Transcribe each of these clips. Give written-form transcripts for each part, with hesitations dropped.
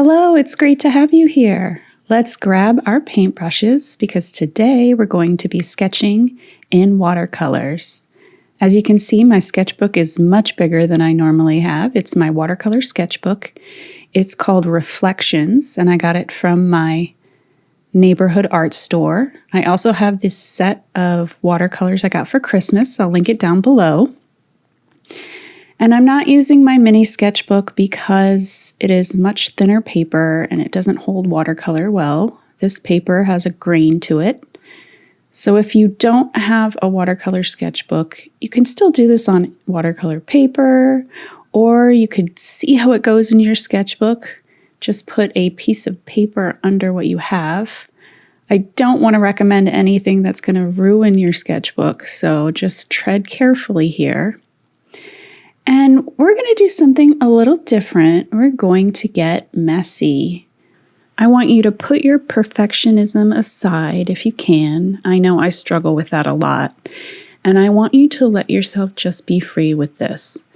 Hello, it's great to have you here. Let's grab our paintbrushes because today we're going to be sketching in watercolors. As you can see, my sketchbook is much bigger than I normally have. It's my watercolor sketchbook. It's called Reflections, and I got it from my neighborhood art store. I also have this set of watercolors I got for Christmas. I'll link it down below. And I'm not using my mini sketchbook because it is much thinner paper and it doesn't hold watercolor well. This paper has a grain to it. So if you don't have a watercolor sketchbook, you can still do this on watercolor paper, or you could see how it goes in your sketchbook. Just put a piece of paper under what you have. I don't want to recommend anything that's going to ruin your sketchbook, so just tread carefully here. And we're going to do something a little different. We're going to get messy. I want you to put your perfectionism aside if you can. I know I struggle with that a lot. And I want you to let yourself just be free with this.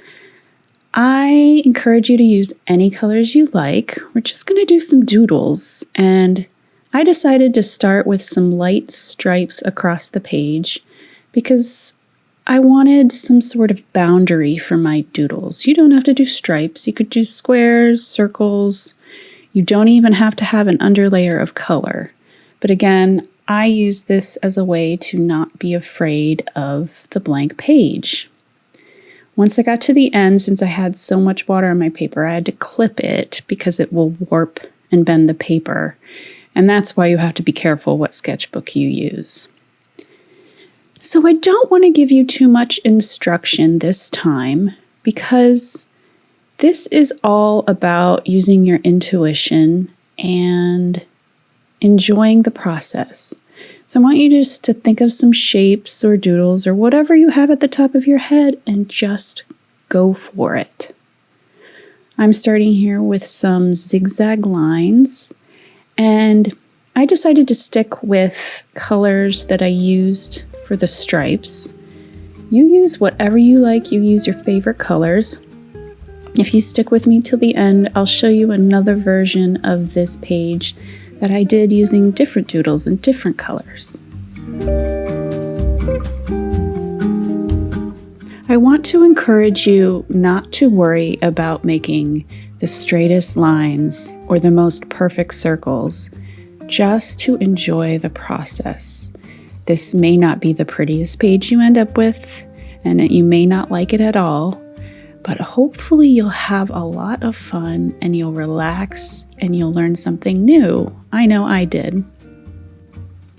I encourage you to use any colors you like. We're just going to do some doodles. And I decided to start with some light stripes across the page because I wanted some sort of boundary for my doodles. You don't have to do stripes. You could do squares, circles. You don't even have to have an underlayer of color. But again, I use this as a way to not be afraid of the blank page. Once I got to the end, since I had so much water on my paper, I had to clip it because it will warp and bend the paper. And that's why you have to be careful what sketchbook you use. So I don't want to give you too much instruction this time because this is all about using your intuition and enjoying the process. So I want you just to think of some shapes or doodles or whatever you have at the top of your head and just go for it. I'm starting here with some zigzag lines, and I decided to stick with colors that I used for the stripes. You use whatever you like. You use your favorite colors. If you stick with me till the end, I'll show you another version of this page that I did using different doodles and different colors. I want to encourage you not to worry about making the straightest lines or the most perfect circles, just to enjoy the process. This may not be the prettiest page you end up with, and you may not like it at all, but hopefully you'll have a lot of fun and you'll relax and you'll learn something new. I know I did.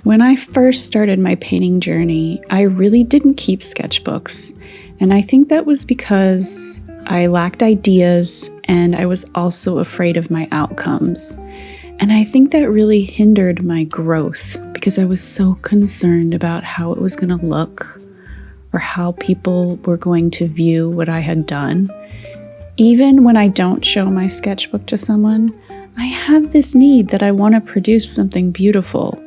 When I first started my painting journey, I really didn't keep sketchbooks, and I think that was because I lacked ideas and I was also afraid of my outcomes. And I think that really hindered my growth because I was so concerned about how it was going to look or how people were going to view what I had done. Even when I don't show my sketchbook to someone, I have this need that I want to produce something beautiful.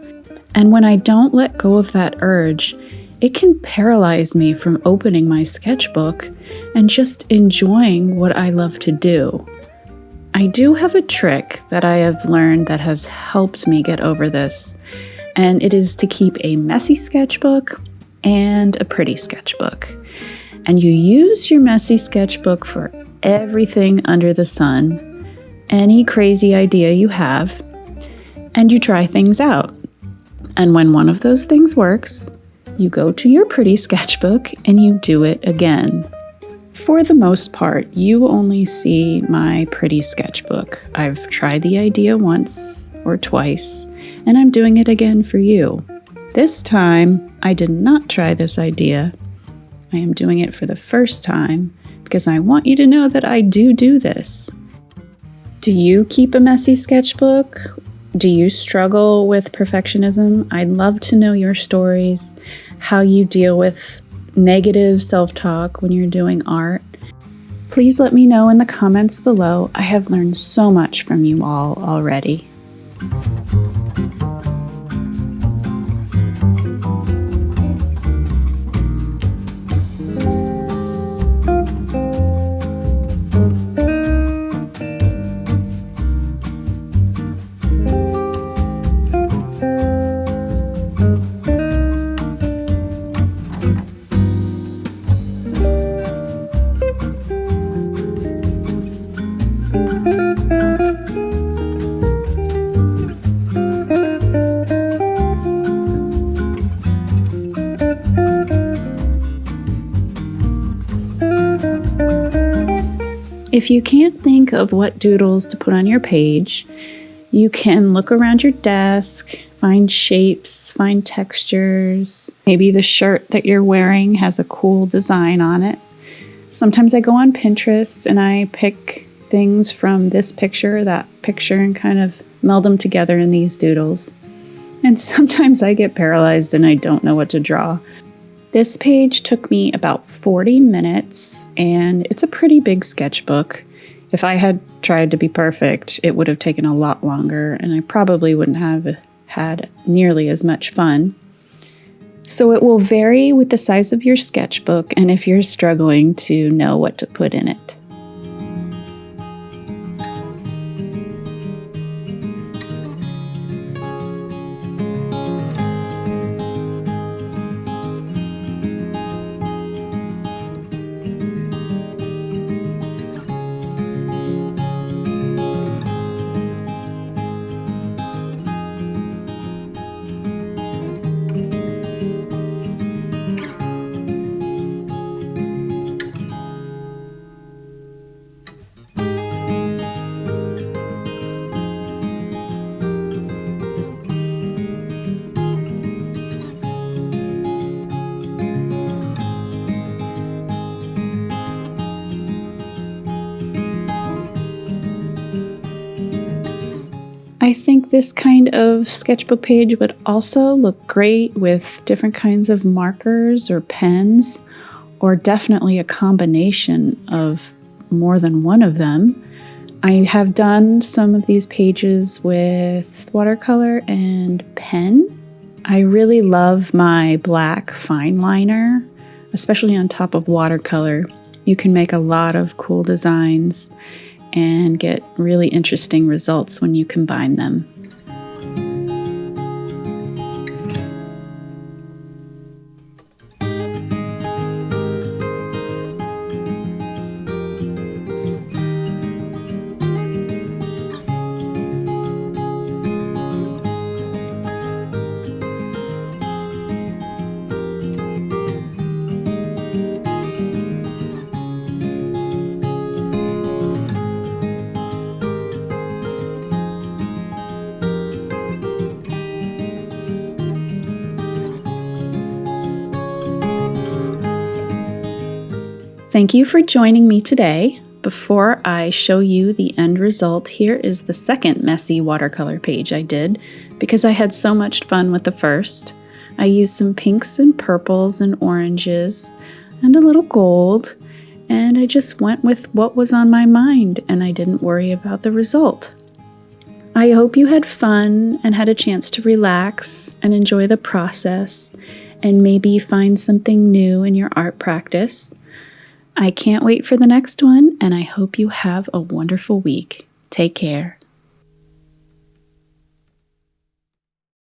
And when I don't let go of that urge, it can paralyze me from opening my sketchbook and just enjoying what I love to do. I do have a trick that I have learned that has helped me get over this, and it is to keep a messy sketchbook and a pretty sketchbook. And you use your messy sketchbook for everything under the sun, any crazy idea you have, and you try things out. And when one of those things works, you go to your pretty sketchbook and you do it again. For the most part, you only see my pretty sketchbook. I've tried the idea once or twice, and I'm doing it again for you. This time, I did not try this idea. I am doing it for the first time because I want you to know that I do this. Do you keep a messy sketchbook? Do you struggle with perfectionism? I'd love to know your stories, how you deal with negative self-talk when you're doing art. Please let me know in the comments below. I have learned so much from you all already. If you can't think of what doodles to put on your page, you can look around your desk, find shapes, find textures. Maybe the shirt that you're wearing has a cool design on it. Sometimes I go on Pinterest and I pick things from this picture, that picture, and kind of meld them together in these doodles. And sometimes I get paralyzed and I don't know what to draw. This page took me about 40 minutes, and it's a pretty big sketchbook. If I had tried to be perfect, it would have taken a lot longer, and I probably wouldn't have had nearly as much fun. So it will vary with the size of your sketchbook and if you're struggling to know what to put in it. I think this kind of sketchbook page would also look great with different kinds of markers or pens, or definitely a combination of more than one of them. I have done some of these pages with watercolor and pen. I really love my black fine liner, especially on top of watercolor. You can make a lot of cool designs and get really interesting results when you combine them. Thank you for joining me today. Before I show you the end result, here is the second messy watercolor page I did because I had so much fun with the first. I used some pinks and purples and oranges and a little gold, and I just went with what was on my mind and I didn't worry about the result. I hope you had fun and had a chance to relax and enjoy the process and maybe find something new in your art practice. I can't wait for the next one, and I hope you have a wonderful week. Take care.